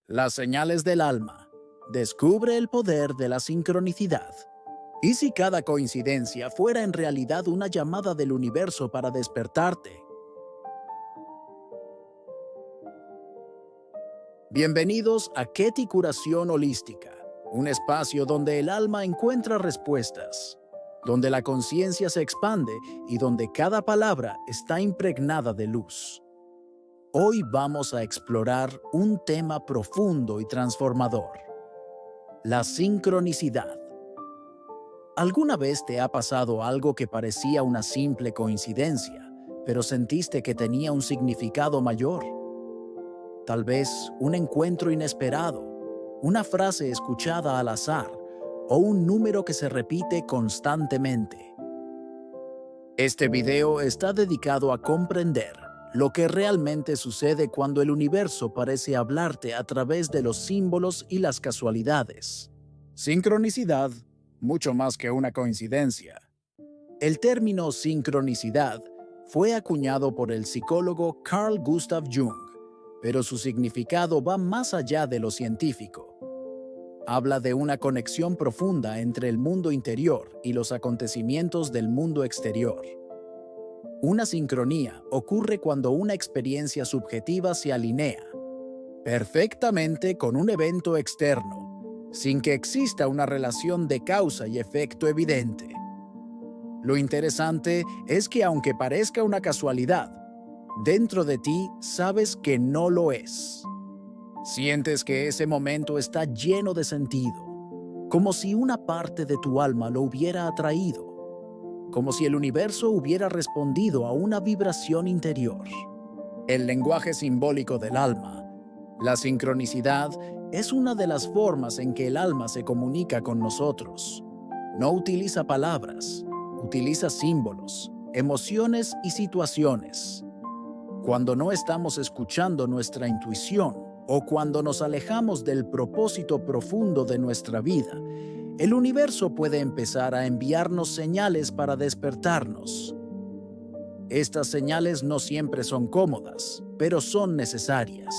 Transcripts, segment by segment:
Las señales del alma. Descubre el poder de la sincronicidad. ¿Y si cada coincidencia fuera en realidad una llamada del universo para despertarte? Bienvenidos a Keti Curación Holística, un espacio donde el alma encuentra respuestas, donde la conciencia se expande y donde cada palabra está impregnada de luz. Hoy vamos a explorar un tema profundo y transformador: la sincronicidad. ¿Alguna vez te ha pasado algo que parecía una simple coincidencia, pero sentiste que tenía un significado mayor? Tal vez un encuentro inesperado, una frase escuchada al azar o un número que se repite constantemente. Este video está dedicado a comprender lo que realmente sucede cuando el universo parece hablarte a través de los símbolos y las casualidades. Sincronicidad, mucho más que una coincidencia. El término sincronicidad fue acuñado por el psicólogo Carl Gustav Jung, pero su significado va más allá de lo científico. Habla de una conexión profunda entre el mundo interior y los acontecimientos del mundo exterior. Una sincronía ocurre cuando una experiencia subjetiva se alinea perfectamente con un evento externo, sin que exista una relación de causa y efecto evidente. Lo interesante es que, aunque parezca una casualidad, dentro de ti sabes que no lo es. Sientes que ese momento está lleno de sentido, como si una parte de tu alma lo hubiera atraído, como si el universo hubiera respondido a una vibración interior. El lenguaje simbólico del alma, la sincronicidad, es una de las formas en que el alma se comunica con nosotros. No utiliza palabras, utiliza símbolos, emociones y situaciones. Cuando no estamos escuchando nuestra intuición o cuando nos alejamos del propósito profundo de nuestra vida, el universo puede empezar a enviarnos señales para despertarnos. Estas señales no siempre son cómodas, pero son necesarias.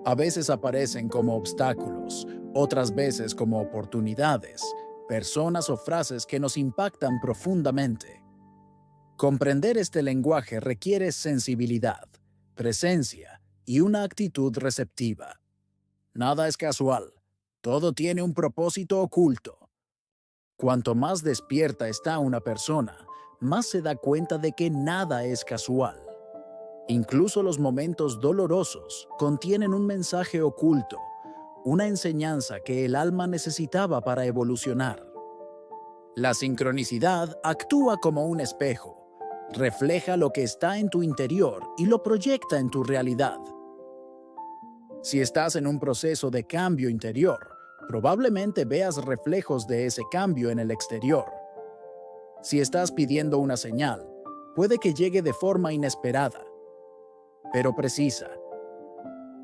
A veces aparecen como obstáculos, otras veces como oportunidades, personas o frases que nos impactan profundamente. Comprender este lenguaje requiere sensibilidad, presencia y una actitud receptiva. Nada es casual, todo tiene un propósito oculto. Cuanto más despierta está una persona, más se da cuenta de que nada es casual. Incluso los momentos dolorosos contienen un mensaje oculto, una enseñanza que el alma necesitaba para evolucionar. La sincronicidad actúa como un espejo. Refleja lo que está en tu interior y lo proyecta en tu realidad. Si estás en un proceso de cambio interior, probablemente veas reflejos de ese cambio en el exterior. Si estás pidiendo una señal, puede que llegue de forma inesperada, pero precisa.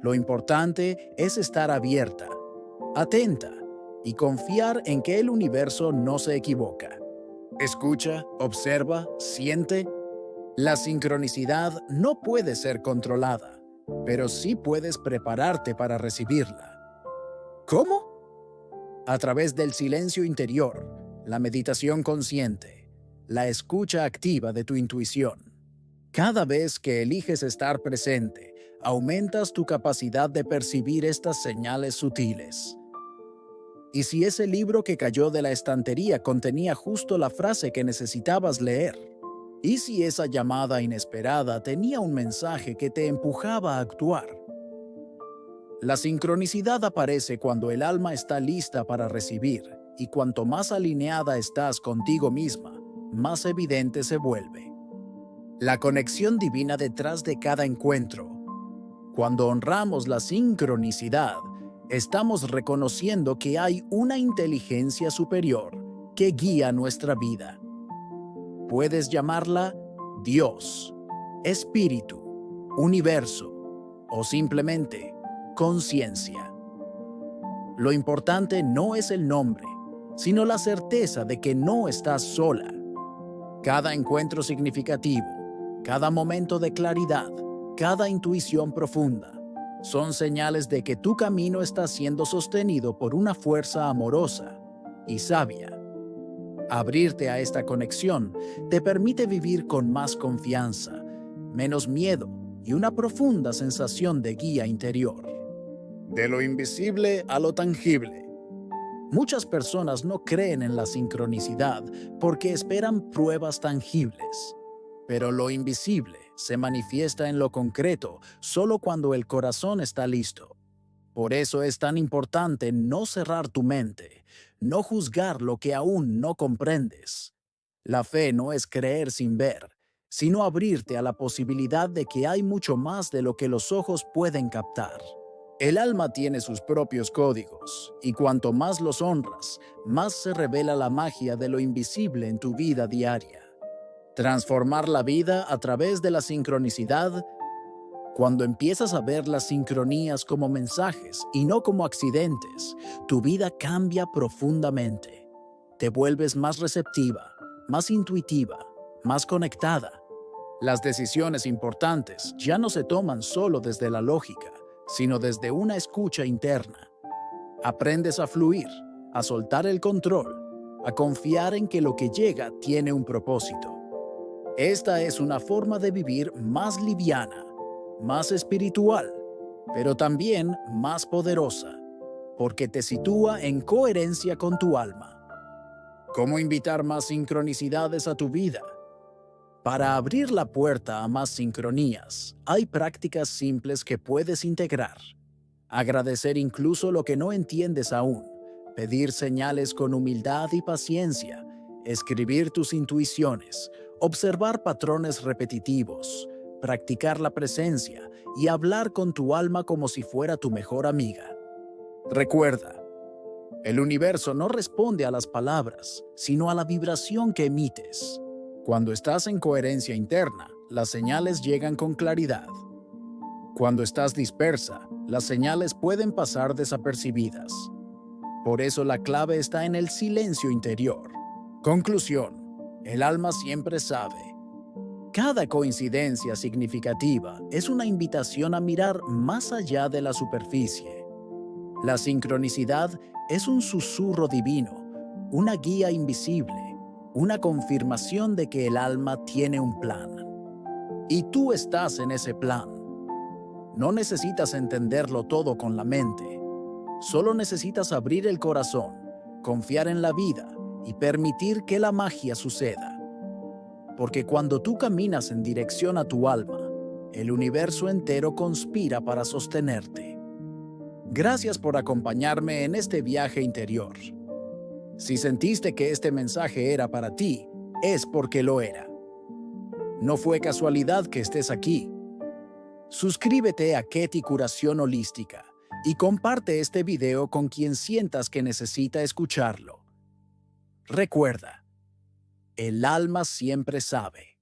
Lo importante es estar abierta, atenta y confiar en que el universo no se equivoca. Escucha, observa, siente. La sincronicidad no puede ser controlada, pero sí puedes prepararte para recibirla. ¿Cómo? A través del silencio interior, la meditación consciente, la escucha activa de tu intuición. Cada vez que eliges estar presente, aumentas tu capacidad de percibir estas señales sutiles. ¿Y si ese libro que cayó de la estantería contenía justo la frase que necesitabas leer? ¿Y si esa llamada inesperada tenía un mensaje que te empujaba a actuar? La sincronicidad aparece cuando el alma está lista para recibir, y cuanto más alineada estás contigo misma, más evidente se vuelve. La conexión divina detrás de cada encuentro. Cuando honramos la sincronicidad, estamos reconociendo que hay una inteligencia superior que guía nuestra vida. Puedes llamarla Dios, Espíritu, Universo o simplemente conciencia. Lo importante no es el nombre, sino la certeza de que no estás sola. Cada encuentro significativo, cada momento de claridad, cada intuición profunda, Son señales de que tu camino está siendo sostenido por una fuerza amorosa y sabia. Abrirte a esta conexión te permite vivir con más confianza, menos miedo y una profunda sensación de guía interior. De lo invisible a lo tangible. Muchas personas no creen en la sincronicidad porque esperan pruebas tangibles. Pero lo invisible se manifiesta en lo concreto solo cuando el corazón está listo. Por eso es tan importante no cerrar tu mente, no juzgar lo que aún no comprendes. La fe no es creer sin ver, sino abrirte a la posibilidad de que hay mucho más de lo que los ojos pueden captar. El alma tiene sus propios códigos, y cuanto más los honras, más se revela la magia de lo invisible en tu vida diaria. Transformar la vida a través de la sincronicidad. Cuando empiezas a ver las sincronías como mensajes y no como accidentes, tu vida cambia profundamente. Te vuelves más receptiva, más intuitiva, más conectada. Las decisiones importantes ya no se toman solo desde la lógica, sino desde una escucha interna. Aprendes a fluir, a soltar el control, a confiar en que lo que llega tiene un propósito. Esta es una forma de vivir más liviana, más espiritual, pero también más poderosa, porque te sitúa en coherencia con tu alma. ¿Cómo invitar más sincronicidades a tu vida? Para abrir la puerta a más sincronías, hay prácticas simples que puedes integrar. Agradecer incluso lo que no entiendes aún, pedir señales con humildad y paciencia, escribir tus intuiciones, observar patrones repetitivos, practicar la presencia y hablar con tu alma como si fuera tu mejor amiga. Recuerda, el universo no responde a las palabras, sino a la vibración que emites. Cuando estás en coherencia interna, las señales llegan con claridad. Cuando estás dispersa, las señales pueden pasar desapercibidas. Por eso la clave está en el silencio interior. Conclusión: el alma siempre sabe. Cada coincidencia significativa es una invitación a mirar más allá de la superficie. La sincronicidad es un susurro divino, una guía invisible, una confirmación de que el alma tiene un plan. Y tú estás en ese plan. No necesitas entenderlo todo con la mente. Solo necesitas abrir el corazón, confiar en la vida y permitir que la magia suceda. Porque cuando tú caminas en dirección a tu alma, el universo entero conspira para sostenerte. Gracias por acompañarme en este viaje interior. Si sentiste que este mensaje era para ti, es porque lo era. No fue casualidad que estés aquí. Suscríbete a Keti Curación Holística y comparte este video con quien sientas que necesita escucharlo. Recuerda, el alma siempre sabe.